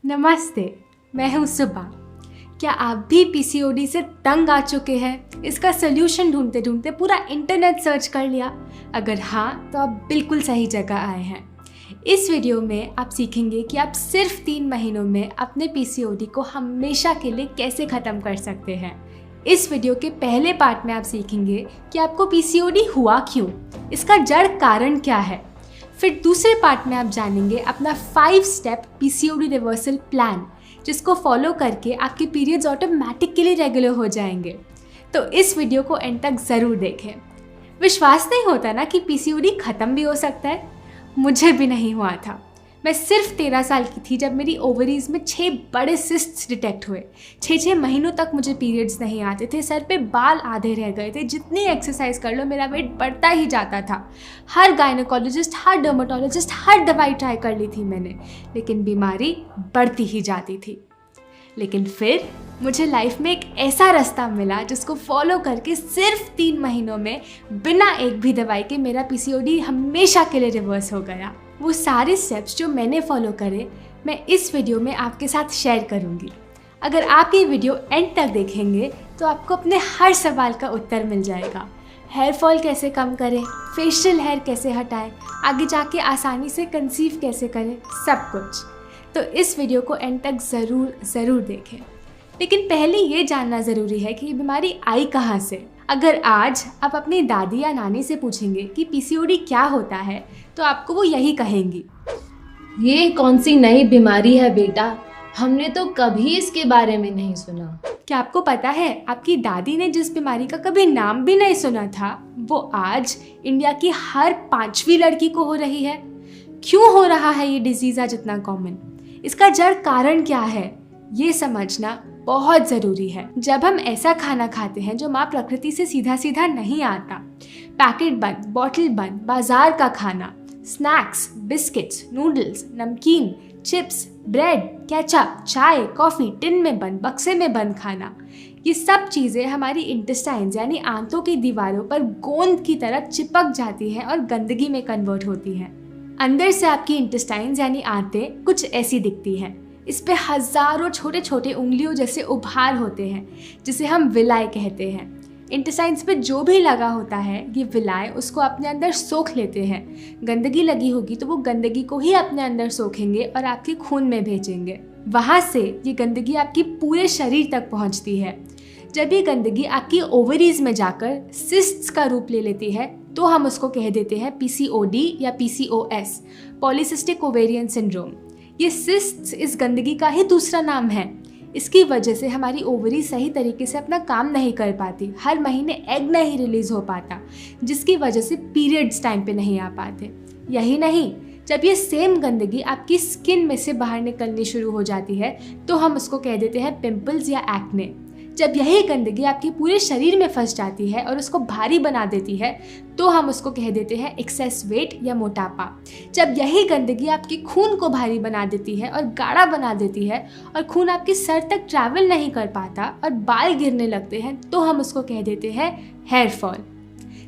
नमस्ते, मैं हूँ सुबा। क्या आप भी पीसीओडी से तंग आ चुके हैं? इसका सल्यूशन ढूंढते ढूंढते पूरा इंटरनेट सर्च कर लिया? अगर हाँ, तो आप बिल्कुल सही जगह आए हैं। इस वीडियो में आप सीखेंगे कि आप सिर्फ 3 महीनों में अपने पीसीओडी को हमेशा के लिए कैसे ख़त्म कर सकते हैं। इस वीडियो के पहले पार्ट में आप सीखेंगे कि आपको पीसीओडी हुआ क्यों, इसका जड़ कारण क्या है। फिर दूसरे पार्ट में आप जानेंगे अपना 5 स्टेप पीसीओडी रिवर्सल प्लान, जिसको फॉलो करके आपके पीरियड्स ऑटोमेटिकली रेगुलर हो जाएंगे। तो इस वीडियो को एंड तक ज़रूर देखें। विश्वास नहीं होता ना कि पीसीओडी ख़त्म भी हो सकता है। मुझे भी नहीं हुआ था। मैं सिर्फ 13 साल की थी जब मेरी ओवरीज में 6 बड़े सिस्ट्स डिटेक्ट हुए। 6 महीनों तक मुझे पीरियड्स नहीं आते थे, सर पे बाल आधे रह गए थे, जितनी एक्सरसाइज कर लो मेरा वेट बढ़ता ही जाता था। हर गायनेकोलॉजिस्ट, हर डर्मेटोलॉजिस्ट, हर दवाई ट्राई कर ली थी मैंने, लेकिन बीमारी बढ़ती ही जाती थी। लेकिन फिर मुझे लाइफ में एक ऐसा रास्ता मिला जिसको फॉलो करके सिर्फ 3 महीनों में बिना एक भी दवाई के मेरा पीसीओडी हमेशा के लिए रिवर्स हो गया। वो सारे स्टेप्स जो मैंने फॉलो करे मैं इस वीडियो में आपके साथ शेयर करूंगी। अगर आप ये वीडियो एंड तक देखेंगे तो आपको अपने हर सवाल का उत्तर मिल जाएगा। हेयर फॉल कैसे कम करें, फेशियल हेयर कैसे हटाएं, आगे जाके आसानी से कंसीव कैसे करें, सब कुछ। तो इस वीडियो को एंड तक ज़रूर देखें। लेकिन पहले ये जानना ज़रूरी है कि ये बीमारी आई कहाँ से। अगर आज आप अपनी दादी या नानी से पूछेंगे कि पीसीओडी क्या होता है, तो आपको वो यही कहेंगी, ये कौन सी नई बीमारी है बेटा, हमने तो कभी इसके बारे में नहीं सुना। क्या आपको पता है आपकी दादी ने जिस बीमारी का कभी नाम भी नहीं सुना था, वो आज इंडिया की हर 5वीं लड़की को हो रही है। क्यों हो रहा है ये डिजीज़ आज इतना कॉमन? इसका जड़ कारण क्या है, ये समझना बहुत ज़रूरी है। जब हम ऐसा खाना खाते हैं जो माँ प्रकृति से सीधा सीधा नहीं आता, पैकेट बंद, बॉटल बंद, बाजार का खाना, स्नैक्स, बिस्किट्स, नूडल्स, नमकीन, चिप्स, ब्रेड, केचप, चाय, कॉफ़ी, टिन में बंद, बक्से में बंद खाना, ये सब चीज़ें हमारी इंटेस्टाइन्स यानी आंतों की दीवारों पर गोंद की तरह चिपक जाती हैं और गंदगी में कन्वर्ट होती हैं। अंदर से आपकी इंटेस्टाइन्स यानी आंतें कुछ ऐसी दिखती हैं। इस पे हज़ारों छोटे छोटे उंगलियों जैसे उभार होते हैं, जिसे हम विलाय कहते हैं। इंटेस्टाइन्स पे जो भी लगा होता है, ये विलाय उसको अपने अंदर सोख लेते हैं। गंदगी लगी होगी तो वो गंदगी को ही अपने अंदर सोखेंगे और आपके खून में भेजेंगे। वहाँ से ये गंदगी आपकी पूरे शरीर तक पहुँचती है। जब ये गंदगी आपकी ओवरीज में जाकर सिस्ट्स का रूप ले लेती है, तो हम उसको कह देते हैं पीसीओडी या पीसीओएस, पॉलीसिस्टिक ओवेरियन सिंड्रोम। ये सिस्ट्स इस गंदगी का ही दूसरा नाम है। इसकी वजह से हमारी ओवरी सही तरीके से अपना काम नहीं कर पाती, हर महीने एग नहीं रिलीज हो पाता, जिसकी वजह से पीरियड्स टाइम पे नहीं आ पाते। यही नहीं, जब ये सेम गंदगी आपकी स्किन में से बाहर निकलनी शुरू हो जाती है, तो हम उसको कह देते हैं पिंपल्स या एक्ने। जब यही गंदगी आपके पूरे शरीर में फंस जाती है और उसको भारी बना देती है, तो हम उसको कह देते हैं एक्सेस वेट या मोटापा। जब यही गंदगी आपके खून को भारी बना देती है और गाढ़ा बना देती है और खून आपके सर तक ट्रैवल नहीं कर पाता और बाल गिरने लगते हैं, तो हम उसको कह देते हैं हेयर फॉल।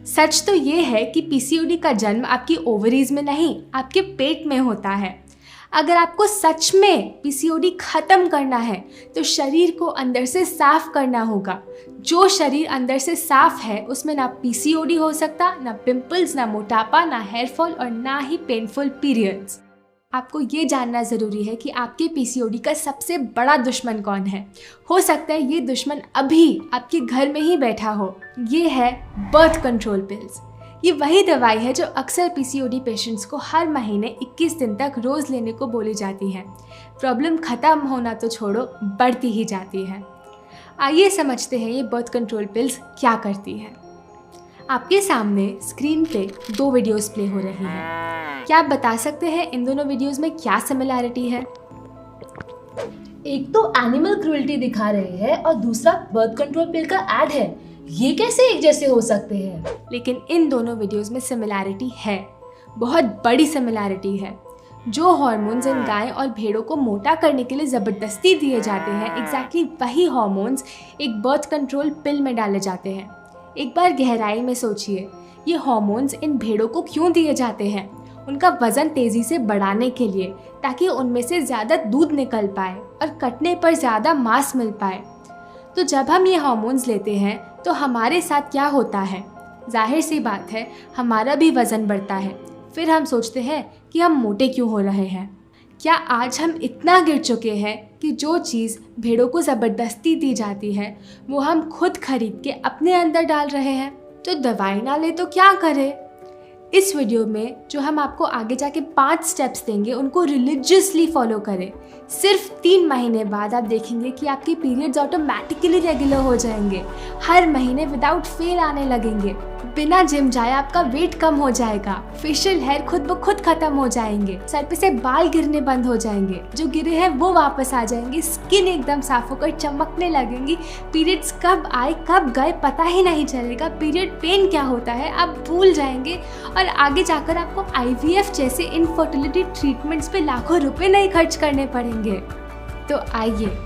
सच तो ये है कि पीसीओडी का जन्म आपकी ओवरीज में नहीं, आपके पेट में होता है। अगर आपको सच में पीसीओडी खत्म करना है तो शरीर को अंदर से साफ करना होगा। जो शरीर अंदर से साफ है उसमें ना पीसीओडी हो सकता, ना पिंपल्स, ना मोटापा, ना हेयर फॉल और ना ही पेनफुल पीरियड्स। आपको ये जानना ज़रूरी है कि आपके पीसीओडी का सबसे बड़ा दुश्मन कौन है। हो सकता है ये दुश्मन अभी आपके घर में ही बैठा हो। ये है बर्थ कंट्रोल पिल्स। ये वही दवाई है जो अक्सर पीसीओडी पेशेंट्स को हर महीने 21 दिन तक रोज़ लेने को बोली जाती है। प्रॉब्लम ख़त्म होना तो छोड़ो, बढ़ती ही जाती है। आइए समझते हैं ये बर्थ कंट्रोल पिल्स क्या करती है। आपके सामने स्क्रीन पे 2 वीडियोस प्ले हो रही हैं। क्या आप बता सकते हैं इन दोनों वीडियोस में क्या सिमिलैरिटी है? एक तो एनिमल क्रूएल्टी दिखा रहे हैं और दूसरा बर्थ कंट्रोल पिल का एड है। ये कैसे एक जैसे हो सकते हैं? लेकिन इन दोनों वीडियोस में सिमिलैरिटी है, बहुत बड़ी सिमिलैरिटी है। जो हार्मोन्स इन गाय और भेड़ों को मोटा करने के लिए ज़बरदस्ती दिए जाते हैं, एग्जैक्टली वही हार्मोन्स एक बर्थ कंट्रोल पिल में डाले जाते हैं। एक बार गहराई में सोचिए, ये हार्मोन्स इन भेड़ों को क्यों दिए जाते हैं? उनका वज़न तेज़ी से बढ़ाने के लिए, ताकि उनमें से ज़्यादा दूध निकल पाए और कटने पर ज़्यादा मांस मिल पाए। तो जब हम ये हार्मोन्स लेते हैं तो हमारे साथ क्या होता है? जाहिर सी बात है, हमारा भी वज़न बढ़ता है। फिर हम सोचते हैं कि हम मोटे क्यों हो रहे हैं। क्या आज हम इतना गिर चुके हैं कि जो चीज़ भेड़ों को ज़बरदस्ती दी जाती है वो हम खुद खरीद के अपने अंदर डाल रहे हैं? तो दवाई ना ले तो क्या करें? इस वीडियो में जो हम आपको आगे जाके 5 स्टेप्स देंगे उनको रिलीजियसली फॉलो करें। सिर्फ 3 महीने बाद आप देखेंगे कि आपके पीरियड्स ऑटोमेटिकली रेगुलर हो जाएंगे, हर महीने विदाउट फेल आने लगेंगे। बिना जिम जाए आपका वेट कम हो जाएगा, फेशियल हेयर खुद ब खुद खत्म हो जाएंगे, सर पे से बाल गिरने बंद हो जाएंगे, जो गिरे हैं वो वापस आ जाएंगे, स्किन एकदम साफ होकर चमकने लगेंगी। पीरियड्स कब आए कब गए पता ही नहीं चलेगा, पीरियड पेन क्या होता है आप भूल जाएंगे और आगे जाकर आपको IVF जैसे इनफर्टिलिटी ट्रीटमेंट्स पे लाखों रुपए नहीं खर्च करने पड़ेंगे। तो आइए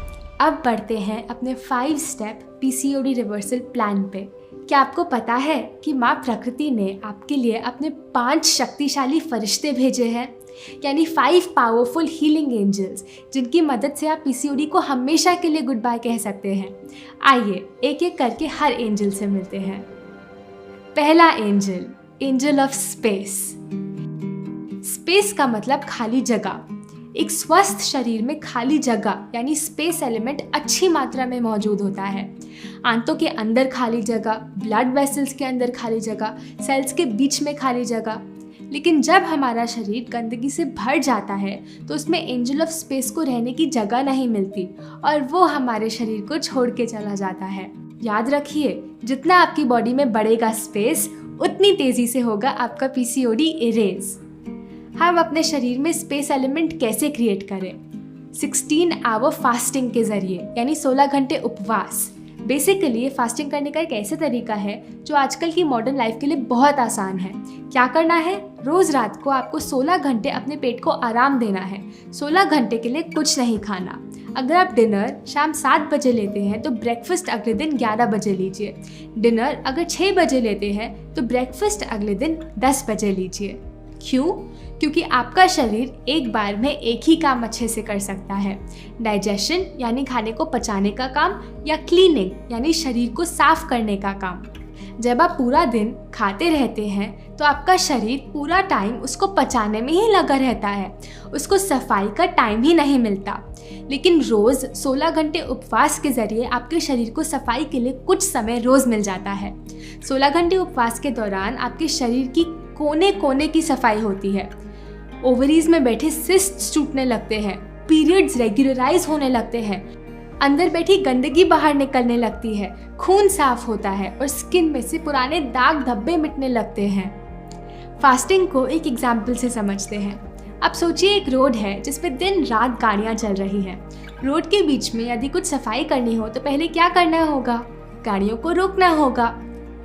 अब बढ़ते हैं अपने 5 स्टेप PCOD रिवर्सल प्लान पे। क्या आपको पता है कि माँ प्रकृति ने आपके लिए अपने 5 शक्तिशाली फरिश्ते भेजे हैं, यानी 5 पावरफुल हीलिंग एंजल्स, जिनकी मदद से आप PCOD को हमेशा के लिए गुड बाय कह सकते हैं। आइए एक एक करके हर एंजल से मिलते हैं। पहला angel, angel of space. Space का मतलब खाली जगह। एक स्वस्थ शरीर में खाली जगह यानी स्पेस एलिमेंट अच्छी मात्रा में मौजूद होता है। आंतों के अंदर खाली जगह, ब्लड वेसल्स के अंदर खाली जगह, सेल्स के बीच में खाली जगह। लेकिन जब हमारा शरीर गंदगी से भर जाता है तो उसमें एंजल ऑफ स्पेस को रहने की जगह नहीं मिलती और वो हमारे शरीर को छोड़ के चला जाता है। याद रखिए, जितना आपकी बॉडी में बढ़ेगा स्पेस, उतनी तेज़ी से होगा आपका PCOD इरेज। हम अपने शरीर में स्पेस एलिमेंट कैसे क्रिएट करें? 16 आवर फास्टिंग के ज़रिए, यानी 16 घंटे उपवास। बेसिकली ये फास्टिंग करने का एक ऐसा तरीका है जो आजकल की मॉडर्न लाइफ के लिए बहुत आसान है। क्या करना है? रोज़ रात को आपको 16 घंटे अपने पेट को आराम देना है। 16 घंटे के लिए कुछ नहीं खाना। अगर आप डिनर शाम 7 बजे लेते हैं तो ब्रेकफास्ट अगले दिन 11 बजे लीजिए। डिनर अगर 6 बजे लेते हैं तो ब्रेकफास्ट अगले दिन 10 बजे लीजिए। क्यों? क्योंकि आपका शरीर एक बार में एक ही काम अच्छे से कर सकता है, डाइजेशन यानी खाने को पचाने का काम, या क्लीनिंग यानी शरीर को साफ करने का काम। जब आप पूरा दिन खाते रहते हैं तो आपका शरीर पूरा टाइम उसको पचाने में ही लगा रहता है, उसको सफाई का टाइम ही नहीं मिलता। लेकिन रोज़ 16 घंटे उपवास के ज़रिए आपके शरीर को सफाई के लिए कुछ समय रोज़ मिल जाता है। 16 घंटे उपवास के दौरान आपके शरीर की कोने कोने की सफाई होती है। ओवरीज में बैठे सिस्ट्स टूटने लगते हैं, पीरियड्स रेगुलराइज होने लगते हैं, अंदर बैठी गंदगी बाहर निकलने लगती है, खून साफ होता है और स्किन में से पुराने दाग धब्बे मिटने लगते हैं। फास्टिंग को एक एग्जाम्पल से समझते हैं। अब सोचिए, एक रोड है जिसपे दिन रात गाड़ियाँ चल रही हैं। रोड के बीच में यदि कुछ सफाई करनी हो तो पहले क्या करना होगा? गाड़ियों को रोकना होगा।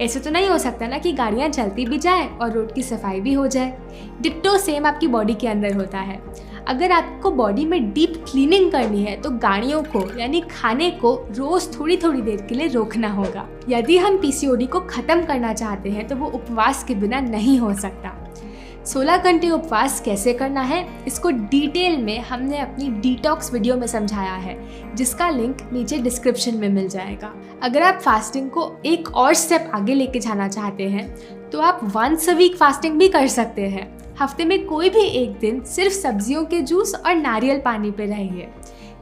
ऐसे तो नहीं हो सकता ना कि गाड़ियाँ चलती भी जाएं और रोड की सफाई भी हो जाए। डिट्टो सेम आपकी बॉडी के अंदर होता है। अगर आपको बॉडी में डीप क्लीनिंग करनी है तो गाड़ियों को यानी खाने को रोज़ थोड़ी थोड़ी देर के लिए रोकना होगा। यदि हम PCOD को ख़त्म करना चाहते हैं तो वो उपवास के बिना नहीं हो सकता। 16 घंटे उपवास कैसे करना है, इसको डिटेल में हमने अपनी डिटॉक्स वीडियो में समझाया है, जिसका लिंक नीचे डिस्क्रिप्शन में मिल जाएगा। अगर आप फास्टिंग को एक और स्टेप आगे लेके जाना चाहते हैं तो आप वंस अ वीक फास्टिंग भी कर सकते हैं। हफ्ते में कोई भी एक दिन सिर्फ सब्जियों के जूस और नारियल पानी पे रहिए।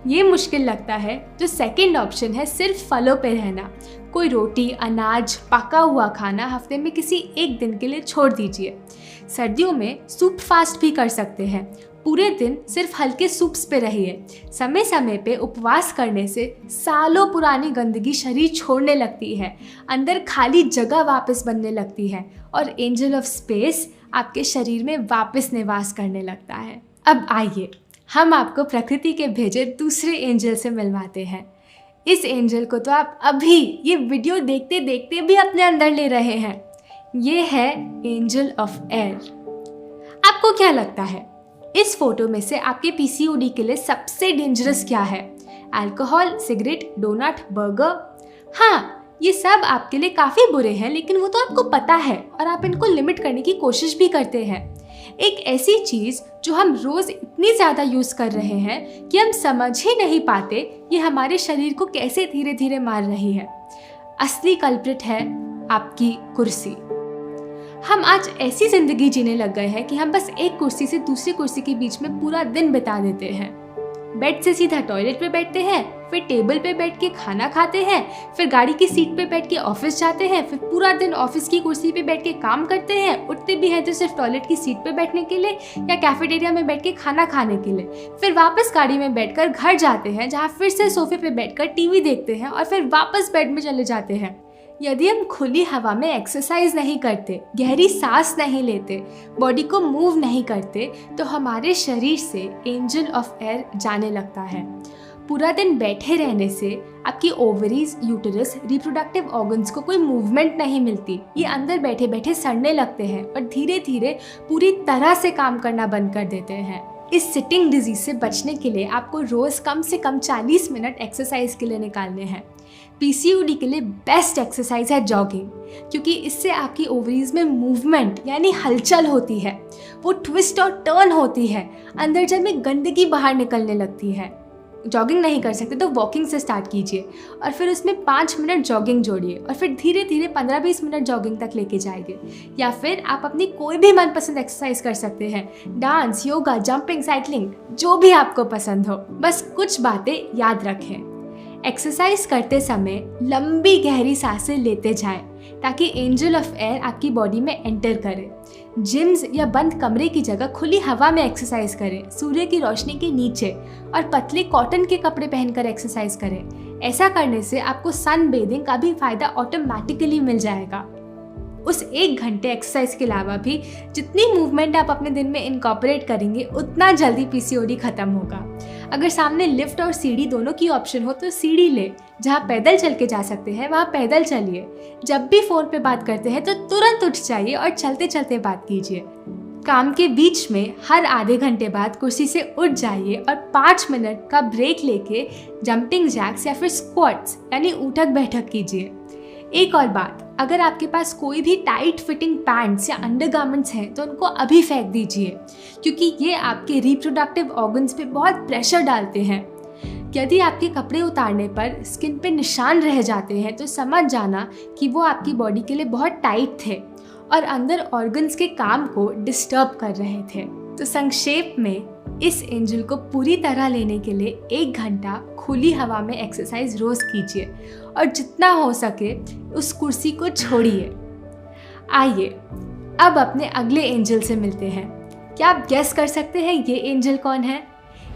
ये मुश्किल लगता है तो सेकंड ऑप्शन है सिर्फ फलों पे रहना। कोई रोटी, अनाज, पका हुआ खाना हफ्ते में किसी एक दिन के लिए छोड़ दीजिए। सर्दियों में सूप फास्ट भी कर सकते हैं। पूरे दिन सिर्फ हल्के सूप्स पे रहिए। समय समय पे उपवास करने से सालों पुरानी गंदगी शरीर छोड़ने लगती है, अंदर खाली जगह वापस बनने लगती है और एंजल ऑफ स्पेस आपके शरीर में वापस निवास करने लगता है। अब आइए हम आपको प्रकृति के भेजे दूसरे एंजल से मिलवाते हैं। इस एंजल को तो आप अभी ये वीडियो देखते देखते भी अपने अंदर ले रहे हैं। ये है एंजल ऑफ एयर। आपको क्या लगता है इस फोटो में से आपके PCOD के लिए सबसे डेंजरस क्या है? Alcohol, cigarette, doughnut, burger? हाँ, ये सब आपके लिए काफ़ी बुरे हैं, लेकिन वो तो आपको पता है और आप इनको लिमिट करने की कोशिश भी करते हैं। एक ऐसी चीज़ जो हम रोज़ इतनी ज़्यादा यूज़ कर रहे हैं कि हम समझ ही नहीं पाते ये हमारे शरीर को कैसे धीरे धीरे मार रही है। असली कल्प्रिट है आपकी कुर्सी। हम आज ऐसी ज़िंदगी जीने लग गए हैं कि हम बस एक कुर्सी से दूसरी कुर्सी के बीच में पूरा दिन बिता देते हैं। बेड से सीधा टॉयलेट पे बैठते हैं, फिर टेबल पे बैठ के खाना खाते हैं, फिर गाड़ी की सीट पे बैठ के ऑफिस जाते हैं, फिर पूरा दिन ऑफिस की कुर्सी पे बैठ के काम करते हैं। उठते भी हैं तो सिर्फ टॉयलेट की सीट पे बैठने के लिए या कैफेटेरिया में बैठ के खाना खाने के लिए। फिर वापस गाड़ी में बैठकर घर जाते हैं, जहाँ फिर से सोफे पे बैठकर टीवी देखते हैं और फिर वापस बेड में चले जाते हैं। यदि हम खुली हवा में एक्सरसाइज नहीं करते, गहरी सांस नहीं लेते, बॉडी को मूव नहीं करते, तो हमारे शरीर से एंजल ऑफ एयर जाने लगता है। पूरा दिन बैठे रहने से आपकी ओवरीज, यूटेरस, रिप्रोडक्टिव ऑर्गन्स को कोई मूवमेंट नहीं मिलती। ये अंदर बैठे बैठे सड़ने लगते हैं और धीरे धीरे पूरी तरह से काम करना बंद कर देते हैं। इस सिटिंग डिजीज से बचने के लिए आपको रोज़ कम से कम 40 मिनट एक्सरसाइज के लिए निकालने हैं। पीसीओडी के लिए बेस्ट एक्सरसाइज है जॉगिंग, क्योंकि इससे आपकी ओवरीज में मूवमेंट यानी हलचल होती है, वो ट्विस्ट और टर्न होती है, अंदर जब में गंदगी बाहर निकलने लगती है। जॉगिंग नहीं कर सकते तो वॉकिंग से स्टार्ट कीजिए और फिर उसमें 5 मिनट जॉगिंग जोड़िए और फिर धीरे धीरे 15-20 मिनट जॉगिंग तक लेके जाएंगे। या फिर आप अपनी कोई भी मनपसंद एक्सरसाइज कर सकते हैं, डांस, योगा, जंपिंग, साइकिलिंग, जो भी आपको पसंद हो। बस कुछ बातें याद रखें। एक्सरसाइज करते समय लंबी गहरी सांसें लेते जाएं ताकि एंजल ऑफ एयर आपकी बॉडी में एंटर करे। जिम्स या बंद कमरे की जगह खुली हवा में एक्सरसाइज करें, सूर्य की रोशनी के नीचे, और पतले कॉटन के कपड़े पहनकर एक्सरसाइज करें। ऐसा करने से आपको सन बेदिंग का भी फायदा ऑटोमेटिकली मिल जाएगा। उस 1 घंटे एक्सरसाइज के अलावा भी जितनी मूवमेंट आप अपने दिन में इनकॉर्पोरेट करेंगे उतना जल्दी पीसीओडी खत्म होगा। अगर सामने लिफ्ट और सीढ़ी दोनों की ऑप्शन हो तो सीढ़ी ले, जहाँ पैदल चल के जा सकते हैं वहाँ पैदल चलिए। जब भी फ़ोन पे बात करते हैं तो तुरंत उठ जाइए और चलते चलते बात कीजिए। काम के बीच में हर आधे घंटे बाद कुर्सी से उठ जाइए और 5 मिनट का ब्रेक लेके जंपिंग जैक्स या फिर स्क्वाट्स यानी उठक बैठक कीजिए। एक और बात, अगर आपके पास कोई भी टाइट फिटिंग पैंट्स या अंडरगारमेंट्स हैं तो उनको अभी फेंक दीजिए, क्योंकि ये आपके रिप्रोडक्टिव ऑर्गन्स पे बहुत प्रेशर डालते हैं। यदि आपके कपड़े उतारने पर स्किन पे निशान रह जाते हैं तो समझ जाना कि वो आपकी बॉडी के लिए बहुत टाइट थे और अंदर ऑर्गन्स के काम को डिस्टर्ब कर रहे थे। तो संक्षेप में, इस एंजल को पूरी तरह लेने के लिए 1 घंटा खुली हवा में एक्सरसाइज रोज कीजिए और जितना हो सके उस कुर्सी को छोड़िए। आइए अब अपने अगले एंजल से मिलते हैं। क्या आप गेस कर सकते हैं ये एंजल कौन है?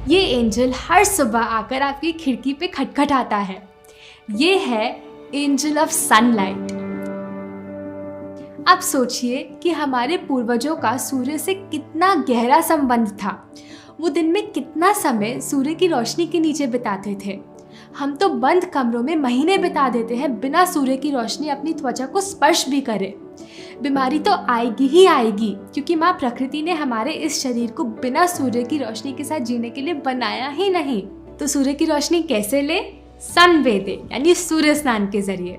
ये एंजल हर सुबह आकर आपकी खिड़की पे खटखटाता है। ये है एंजल ऑफ सनलाइट। अब सोचिए कि हमारे पूर्वजों का सूर्य से कितना गहरा संबंध था। वो दिन में कितना समय सूर्य की रोशनी के नीचे बिताते थे। हम तो बंद कमरों में महीने बिता देते हैं बिना सूर्य की रोशनी अपनी त्वचा को स्पर्श भी करे। बीमारी तो आएगी ही आएगी, क्योंकि माँ प्रकृति ने हमारे इस शरीर को बिना सूर्य की रोशनी के साथ जीने के लिए बनाया ही नहीं। तो सूर्य की रोशनी कैसे ले? सन बेदिंग यानी सूर्य स्नान के जरिए।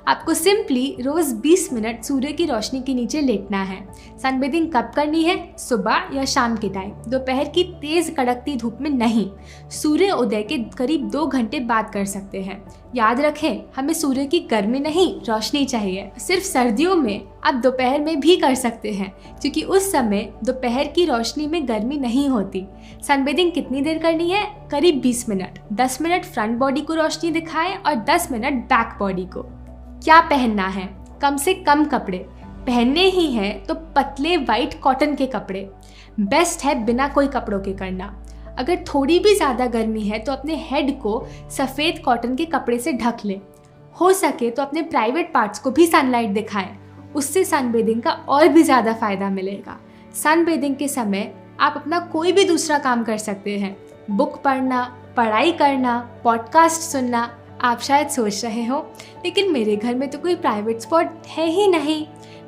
आपको सिंपली रोज 20 मिनट सूर्य की रोशनी के नीचे लेटना है। सनबेदिंग कब करनी है? सुबह या शाम के टाइम, दोपहर की तेज कड़कती धूप में नहीं। सूर्य उदय के करीब 2 घंटे बाद कर सकते हैं। याद रखें, हमें सूर्य की गर्मी नहीं, रोशनी चाहिए। सिर्फ सर्दियों में आप दोपहर में भी कर सकते हैं, क्योंकि उस समय दोपहर की रोशनी में गर्मी नहीं होती। सनबेदिंग कितनी देर करनी है? करीब 20 मिनट। 10 मिनट फ्रंट बॉडी को रोशनी दिखाएं और 10 मिनट बैक बॉडी को। क्या पहनना है? कम से कम कपड़े पहनने ही हैं तो पतले वाइट कॉटन के कपड़े। बेस्ट है बिना कोई कपड़ों के करना। अगर थोड़ी भी ज़्यादा गर्मी है तो अपने हेड को सफ़ेद कॉटन के कपड़े से ढक लें। हो सके तो अपने प्राइवेट पार्ट्स को भी सनलाइट दिखाएं, उससे सनबेदिंग का और भी ज़्यादा फ़ायदा मिलेगा। सनबेदिंग के समय आप अपना कोई भी दूसरा काम कर सकते हैं, बुक पढ़ना, पढ़ाई करना, पॉडकास्ट सुनना। आप शायद सोच रहे हो, लेकिन मेरे घर में तो कोई प्राइवेट स्पॉट है ही नहीं,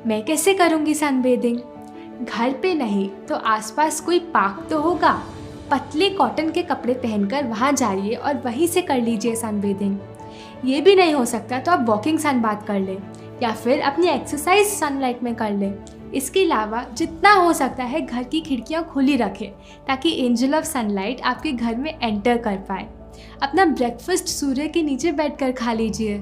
मैं कैसे करूँगी सनबेदिंग? घर पे नहीं तो आसपास कोई पार्क तो होगा। पतले कॉटन के कपड़े पहनकर वहाँ जाइए और वहीं से कर लीजिए सनबेदिंग। ये भी नहीं हो सकता तो आप वॉकिंग सन बाथ कर लें या फिर अपनी एक्सरसाइज सनलाइट में कर लें। इसके अलावा जितना हो सकता है घर की खिड़कियाँ खुली रखें ताकि एंजल ऑफ सनलाइट आपके घर में एंटर कर पाए। अपना ब्रेकफास्ट सूर्य के नीचे बैठकर खा लीजिए।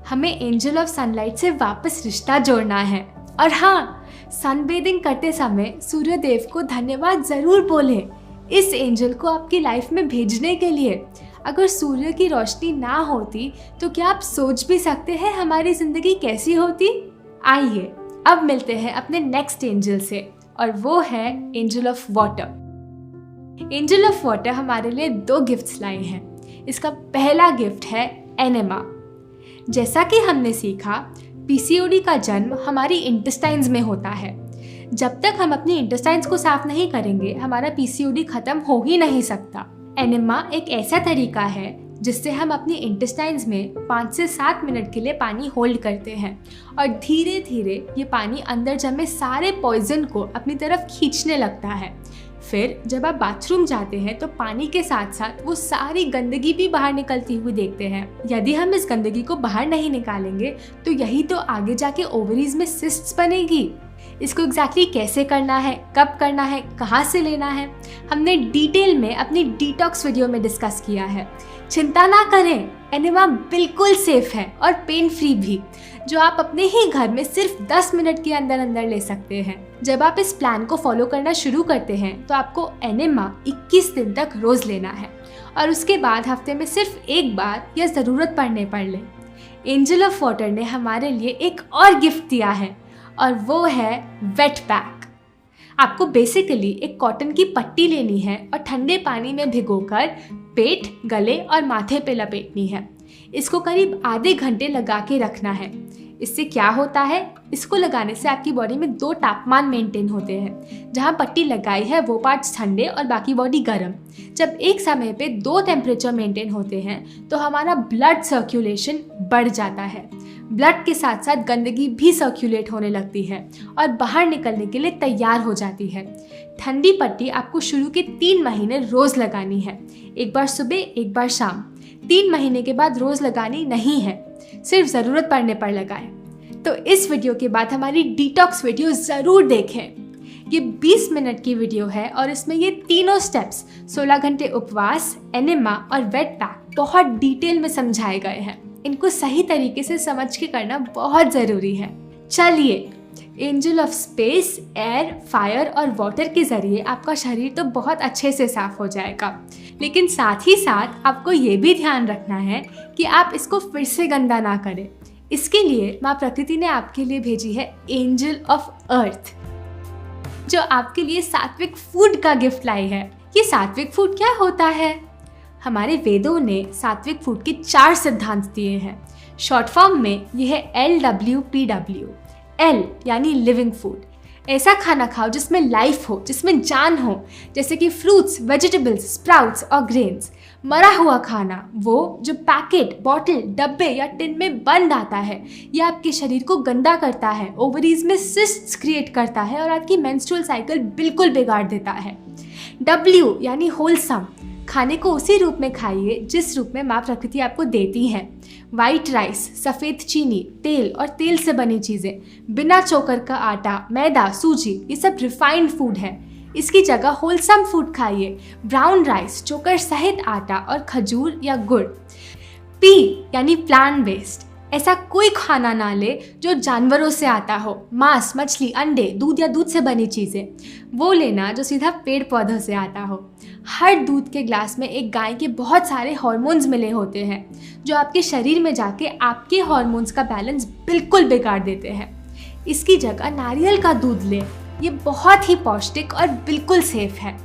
हमें एंजल ऑफ सनलाइट से वापस रिश्ता जोड़ना है। और हाँ, सनबेदिंग करते समय सूर्य देव को धन्यवाद ज़रूर बोलें इस एंजल को आपकी लाइफ में भेजने के लिए। अगर सूर्य की रोशनी ना होती तो क्या आप सोच भी सकते हैं हमारी ज़िंदगी कैसी होती? आइए अब मिलते हैं अपने नेक्स्ट एंजल से, और वो है angel of water. Angel of water हमारे लिए 2 गिफ्ट्स लाए हैं। इसका पहला गिफ्ट है एनेमा। जैसा कि हमने सीखा, पीसीओडी का जन्म हमारी इंटेस्टाइन्स में होता है। जब तक हम अपनी इंटेस्टाइन्स को साफ नहीं करेंगे, हमारा पीसीओडी खत्म हो ही नहीं सकता। एनेमा एक ऐसा तरीका है जिससे हम अपनी इंटेस्टाइन्स में 5 से 7 मिनट के लिए पानी होल्ड करते हैं और धीरे धीरे ये पानी अंदर जमे सारे पॉइजन को अपनी तरफ खींचने लगता है। फिर जब आप बाथरूम जाते हैं तो पानी के साथ साथ वो सारी गंदगी भी बाहर निकलती हुई देखते हैं। यदि हम इस गंदगी को बाहर नहीं निकालेंगे तो यही तो आगे जाके ओवरीज में सिस्ट्स बनेगी। इसको एग्जैक्टली कैसे करना है, कब करना है, कहाँ से लेना है, हमने डिटेल में अपनी डिटॉक्स वीडियो में डिस्कस किया है। चिंता ना करें, एनेमा बिल्कुल सेफ है और पेन फ्री भी, जो आप अपने ही घर में सिर्फ 10 मिनट के अंदर अंदर ले सकते हैं। जब आप इस प्लान को फॉलो करना शुरू करते हैं तो आपको एनेमा 21 दिन तक रोज लेना है और उसके बाद हफ्ते में सिर्फ 1 बार या ज़रूरत पड़ने पर लें। एंजल ऑफ वाटर ने हमारे लिए एक और गिफ्ट दिया है और वो है वेट पैक। आपको बेसिकली एक कॉटन की पट्टी लेनी है और ठंडे पानी में भिगोकर पेट, गले और माथे पे लपेटनी है। इसको करीब आधे घंटे लगा के रखना है। इससे क्या होता है, इसको लगाने से आपकी बॉडी में 2 तापमान मेंटेन होते हैं। जहाँ पट्टी लगाई है वो पार्ट्स ठंडे और बाकी बॉडी गर्म। जब एक समय पे 2 टेम्परेचर मेंटेन होते हैं तो हमारा ब्लड सर्कुलेशन बढ़ जाता है। ब्लड के साथ साथ गंदगी भी सर्कुलेट होने लगती है और बाहर निकलने के लिए तैयार हो जाती है। ठंडी पट्टी आपको शुरू के 3 महीने रोज़ लगानी है, एक बार सुबह एक बार शाम। 3 महीने के बाद रोज़ लगानी नहीं है, सिर्फ ज़रूरत पड़ने पर लगाएं। तो इस वीडियो के बाद हमारी डिटॉक्स वीडियो ज़रूर देखें। ये 20 मिनट की वीडियो है और इसमें ये तीनों स्टेप्स 16 घंटे उपवास, एनेमा और वेट पैक बहुत डिटेल में समझाए गए हैं। इनको सही तरीके से समझ के करना बहुत ज़रूरी है। चलिए, angel of space, air, fire और वाटर के ज़रिए आपका शरीर तो बहुत अच्छे से साफ हो जाएगा, लेकिन साथ ही साथ आपको ये भी ध्यान रखना है कि आप इसको फिर से गंदा ना करें। इसके लिए माँ प्रकृति ने आपके लिए भेजी है एंजल ऑफ अर्थ, जो आपके लिए सात्विक फूड का गिफ्ट लाई है। ये सात्विक फूड क्या होता है? हमारे वेदों ने सात्विक फूड के 4 सिद्धांत दिए हैं। शॉर्ट फॉर्म में यह है LWPW। L यानी लिविंग फूड, ऐसा खाना खाओ जिसमें लाइफ हो, जिसमें जान हो, जैसे कि फ्रूट्स, वेजिटेबल्स, स्प्राउट्स और ग्रेन्स। मरा हुआ खाना, वो जो पैकेट, बॉटल, डब्बे या टिन में बंद आता है, यह आपके शरीर को गंदा करता है, ओवरीज में सिस्ट्स क्रिएट करता है और आपकी मेंस्ट्रुअल साइकिल बिल्कुल बिगाड़ देता है। W यानी होलसम, खाने को उसी रूप में खाइए जिस रूप में माँ प्रकृति आपको देती है। वाइट राइस, सफ़ेद चीनी, तेल और तेल से बनी चीज़ें, बिना चोकर का आटा, मैदा, सूजी, ये सब रिफाइंड फूड है। इसकी जगह होलसम फूड खाइए, ब्राउन राइस, चोकर सहित आटा और खजूर या गुड़। P यानी प्लांट बेस्ड, ऐसा कोई खाना ना ले जो जानवरों से आता हो, मांस, मछली, अंडे, दूध या दूध से बनी चीज़ें। वो लेना जो सीधा पेड़ पौधों से आता हो। हर दूध के ग्लास में एक गाय के बहुत सारे हार्मोन्स मिले होते हैं जो आपके शरीर में जाके आपके हार्मोन्स का बैलेंस बिल्कुल बिगाड़ देते हैं। इसकी जगह नारियल का दूध लें, ये बहुत ही पौष्टिक और बिल्कुल सेफ है।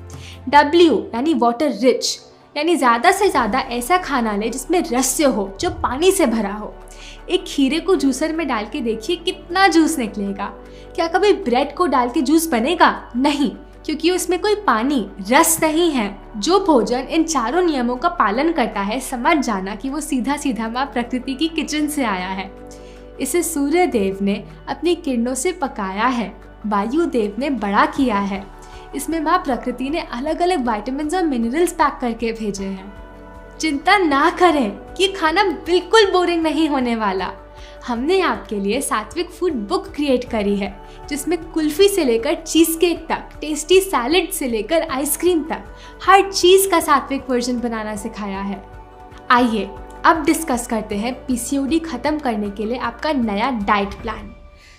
W यानी वाटर रिच, यानी ज़्यादा से ज़्यादा ऐसा खाना ले जिसमें रस्य हो, जो पानी से भरा हो। एक खीरे को जूसर में डाल के देखिए कितना जूस निकलेगा। क्या कभी ब्रेड को डाल के जूस बनेगा? नहीं, क्योंकि उसमें कोई पानी, रस नहीं है। जो भोजन इन 4 नियमों का पालन करता है, समझ जाना कि वो सीधा सीधा माँ प्रकृति की किचन से आया है। इसे सूर्य देव ने अपनी किरणों से पकाया है, वायु देव ने बड़ा किया है। इसमें माँ प्रकृति ने अलग अलग विटामिन्स और मिनरल्स पैक करके भेजे हैं। चिंता ना करें कि खाना बिल्कुल बोरिंग नहीं होने वाला। हमने आपके लिए सात्विक फूड बुक क्रिएट करी है जिसमें कुल्फी से लेकर चीज़ केक तक, टेस्टी सैलेड से लेकर आइसक्रीम तक हर चीज़ का सात्विक वर्जन बनाना सिखाया है। आइए अब डिस्कस करते हैं पीसीओडी खत्म करने के लिए आपका नया डाइट प्लान।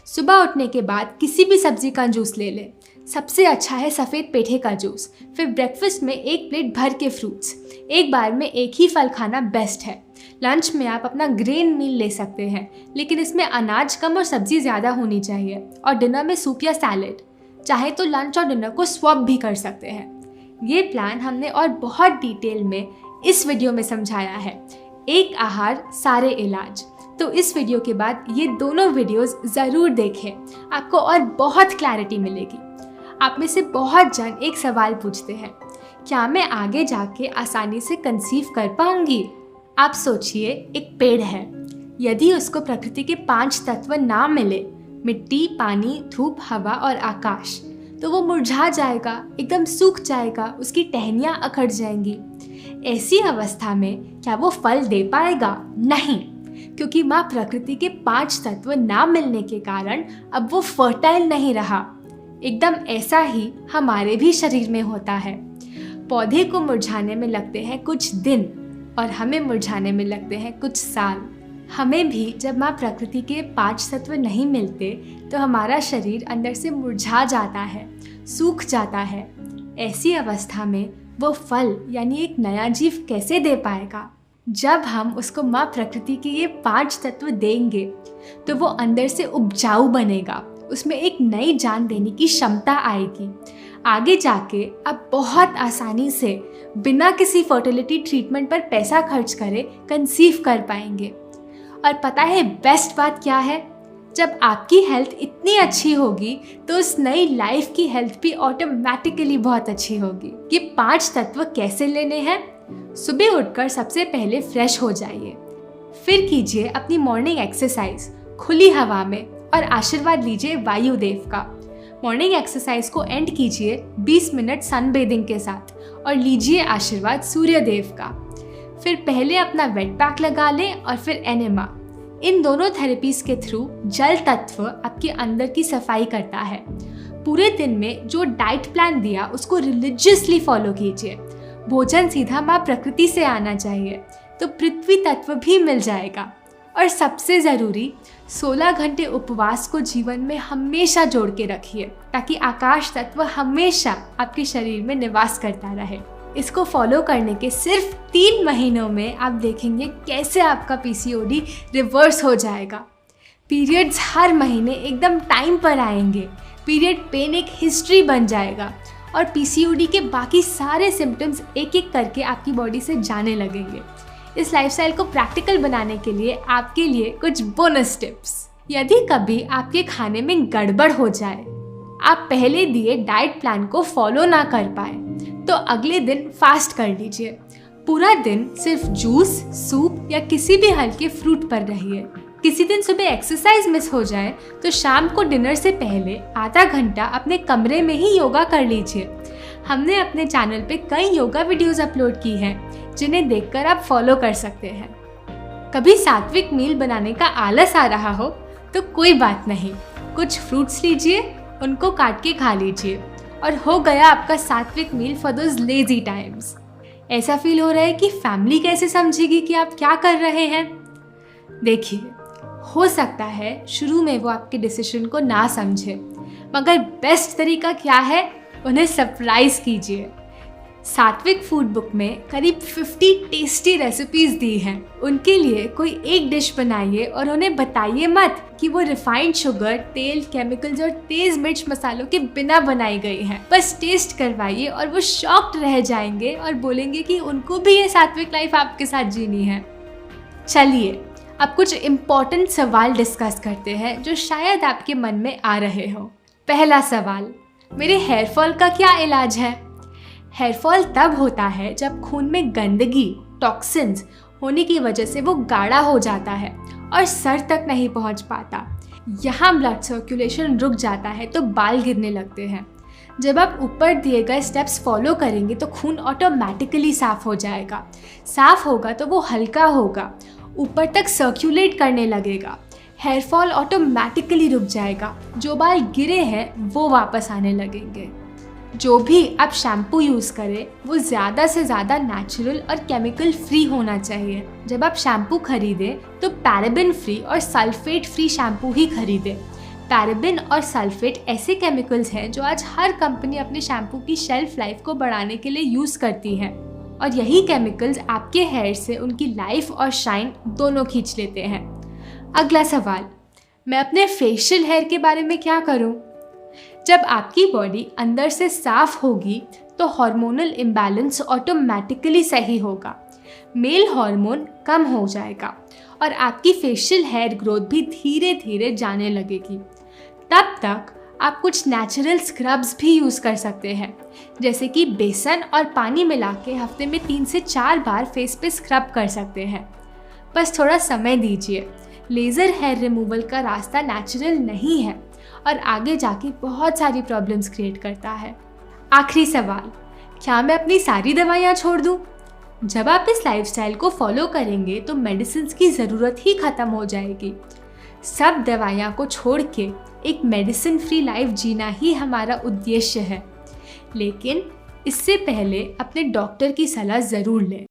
सुबह उठने के बाद किसी भी सब्जी का जूस ले लें। सबसे अच्छा है सफ़ेद पेठे का जूस। फिर ब्रेकफास्ट में 1 प्लेट भर के फ्रूट्स। एक बार में एक ही फल खाना बेस्ट है। लंच में आप अपना ग्रेन मील ले सकते हैं, लेकिन इसमें अनाज कम और सब्जी ज़्यादा होनी चाहिए। और डिनर में सूप या सैलेड। चाहे तो लंच और डिनर को स्वैप भी कर सकते हैं। ये प्लान हमने और बहुत डिटेल में इस वीडियो में समझाया है। एक आहार सारे इलाज। तो इस वीडियो के बाद ये दोनों वीडियोस ज़रूर देखें, आपको और बहुत क्लैरिटी मिलेगी। आप में से बहुत जन एक सवाल पूछते हैं, क्या मैं आगे जाके आसानी से कंसीव कर पाऊंगी? आप सोचिए, एक पेड़ है, यदि उसको प्रकृति के 5 तत्व ना मिले, मिट्टी, पानी, धूप, हवा और आकाश, तो वो मुरझा जाएगा, एकदम सूख जाएगा, उसकी टहनियाँ अखड़ जाएंगी। ऐसी अवस्था में क्या वो फल दे पाएगा? नहीं, क्योंकि माँ प्रकृति के 5 तत्व ना मिलने के कारण अब वो फर्टाइल नहीं रहा। एकदम ऐसा ही हमारे भी शरीर में होता है। पौधे को मुरझाने में लगते हैं कुछ दिन और हमें मुरझाने में लगते हैं कुछ साल। हमें भी जब माँ प्रकृति के 5 तत्व नहीं मिलते तो हमारा शरीर अंदर से मुरझा जाता है, सूख जाता है। ऐसी अवस्था में वो फल यानी एक नया जीव कैसे दे पाएगा? जब हम उसको माँ प्रकृति के ये 5 तत्व देंगे तो वो अंदर से उपजाऊ बनेगा, उसमें एक नई जान देने की क्षमता आएगी। आगे जाके आप बहुत आसानी से बिना किसी फर्टिलिटी ट्रीटमेंट पर पैसा खर्च करे कंसीव कर पाएंगे। और पता है बेस्ट बात क्या है? जब आपकी हेल्थ इतनी अच्छी होगी तो उस नई लाइफ की हेल्थ भी ऑटोमेटिकली बहुत अच्छी होगी। ये 5 तत्व कैसे लेने हैं? सुबह उठकर सबसे पहले फ्रेश हो जाइए, फिर कीजिए अपनी मॉर्निंग एक्सरसाइज खुली हवा में और आशीर्वाद लीजिए वायुदेव का। मॉर्निंग एक्सरसाइज को एंड कीजिए 20 मिनट सन बेदिंग के साथ और लीजिए आशीर्वाद सूर्यदेव का। फिर पहले अपना वेट पैक लगा लें और फिर एनेमा। इन दोनों थेरेपीज के थ्रू जल तत्व आपके अंदर की सफाई करता है। पूरे दिन में जो डाइट प्लान दिया उसको रिलीजियसली फॉलो कीजिए। भोजन सीधा माँ प्रकृति से आना चाहिए तो पृथ्वी तत्व भी मिल जाएगा। और सबसे ज़रूरी 16 घंटे उपवास को जीवन में हमेशा जोड़ के रखिए ताकि आकाश तत्व हमेशा आपके शरीर में निवास करता रहे। इसको फॉलो करने के सिर्फ 3 महीनों में आप देखेंगे कैसे आपका पीसीओडी रिवर्स हो जाएगा। पीरियड्स हर महीने एकदम टाइम पर आएंगे, पीरियड पेन एक हिस्ट्री बन जाएगा और पीसीओडी के बाकी सारे सिम्टम्स एक एक करके आपकी बॉडी से जाने लगेंगे। इस लाइफस्टाइल को प्रैक्टिकल बनाने के लिए आपके लिए कुछ बोनस टिप्स। यदि कभी आपके खाने में गड़बड़ हो जाए, आप पहले दिए डाइट प्लान को फॉलो ना कर पाए, तो अगले दिन फास्ट कर लीजिए। पूरा दिन सिर्फ जूस, सूप या किसी भी हल्के फ्रूट पर रहिए। किसी दिन सुबह एक्सरसाइज मिस हो जाए तो शाम को डिनर से पहले आधा घंटा अपने कमरे में ही योगा कर लीजिए। हमने अपने चैनल पे कई योगा वीडियोस अपलोड की हैं जिन्हें देखकर आप फॉलो कर सकते हैं। कभी सात्विक मील बनाने का आलस आ रहा हो तो कोई बात नहीं, कुछ फ्रूट्स लीजिए, उनको काट के खा लीजिए और हो गया आपका सात्विक meal for those lazy times. ऐसा फील हो रहा है कि फैमिली कैसे समझेगी कि आप क्या कर रहे हैं? देखिए, हो सकता है शुरू में वो आपके डिसीजन को ना समझे, मगर बेस्ट तरीका क्या है? उन्हें सरप्राइज कीजिए। सात्विक फूड बुक में करीब 50 टेस्टी रेसिपीज दी हैं। उनके लिए कोई एक डिश बनाइए और उन्हें बताइए मत कि वो रिफाइंड शुगर, तेल, केमिकल्स और तेज मिर्च मसालों के बिना बनाई गई है। बस टेस्ट करवाइए और वो शॉक्ड रह जाएंगे और बोलेंगे कि उनको भी ये सात्विक लाइफ आपके साथ जीनी है। चलिए अब कुछ इम्पोर्टेंट सवाल डिस्कस करते हैं जो शायद आपके मन में आ रहे हो। पहला सवाल, मेरे हेयर फॉल का क्या इलाज है? हेयर फॉल तब होता है जब खून में गंदगी, टॉक्सिन्स होने की वजह से वो गाढ़ा हो जाता है और सर तक नहीं पहुंच पाता। यहाँ ब्लड सर्कुलेशन रुक जाता है तो बाल गिरने लगते हैं। जब आप ऊपर दिए गए स्टेप्स फॉलो करेंगे तो खून ऑटोमेटिकली साफ हो जाएगा। साफ होगा तो वो हल्का होगा, ऊपर तक सर्कुलेट करने लगेगा। हेयर फॉल ऑटोमेटिकली रुक जाएगा, जो बाल गिरे हैं वो वापस आने लगेंगे। जो भी आप शैम्पू यूज़ करें वो ज़्यादा से ज़्यादा नेचुरल और केमिकल फ्री होना चाहिए। जब आप शैम्पू खरीदें तो पैराबेन फ्री और सल्फेट फ्री शैम्पू ही खरीदें। पैराबेन और सल्फेट ऐसे केमिकल्स हैं जो आज हर कंपनी अपने शैम्पू की शेल्फ लाइफ को बढ़ाने के लिए यूज़ करती है, और यही केमिकल्स आपके हेयर से उनकी लाइफ और शाइन दोनों खींच लेते हैं। अगला सवाल, मैं अपने फेशियल हेयर के बारे में क्या करूं? जब आपकी बॉडी अंदर से साफ होगी तो हार्मोनल इम्बैलेंस ऑटोमेटिकली सही होगा, मेल हार्मोन कम हो जाएगा और आपकी फेशियल हेयर ग्रोथ भी धीरे धीरे जाने लगेगी। तब तक आप कुछ नेचुरल स्क्रब्स भी यूज़ कर सकते हैं, जैसे कि बेसन और पानी मिला के हफ्ते में 3 से 4 बार फेस पे स्क्रब कर सकते हैं। बस थोड़ा समय दीजिए। लेज़र हेयर रिमूवल का रास्ता नेचुरल नहीं है और आगे जाके बहुत सारी प्रॉब्लम्स क्रिएट करता है। आखिरी सवाल, क्या मैं अपनी सारी दवाइयाँ छोड़ दूँ? जब आप इस लाइफस्टाइल को फॉलो करेंगे तो मेडिसिन्स की ज़रूरत ही ख़त्म हो जाएगी। सब दवाइयाँ को छोड़ के एक मेडिसिन फ्री लाइफ जीना ही हमारा उद्देश्य है, लेकिन इससे पहले अपने डॉक्टर की सलाह ज़रूर लें।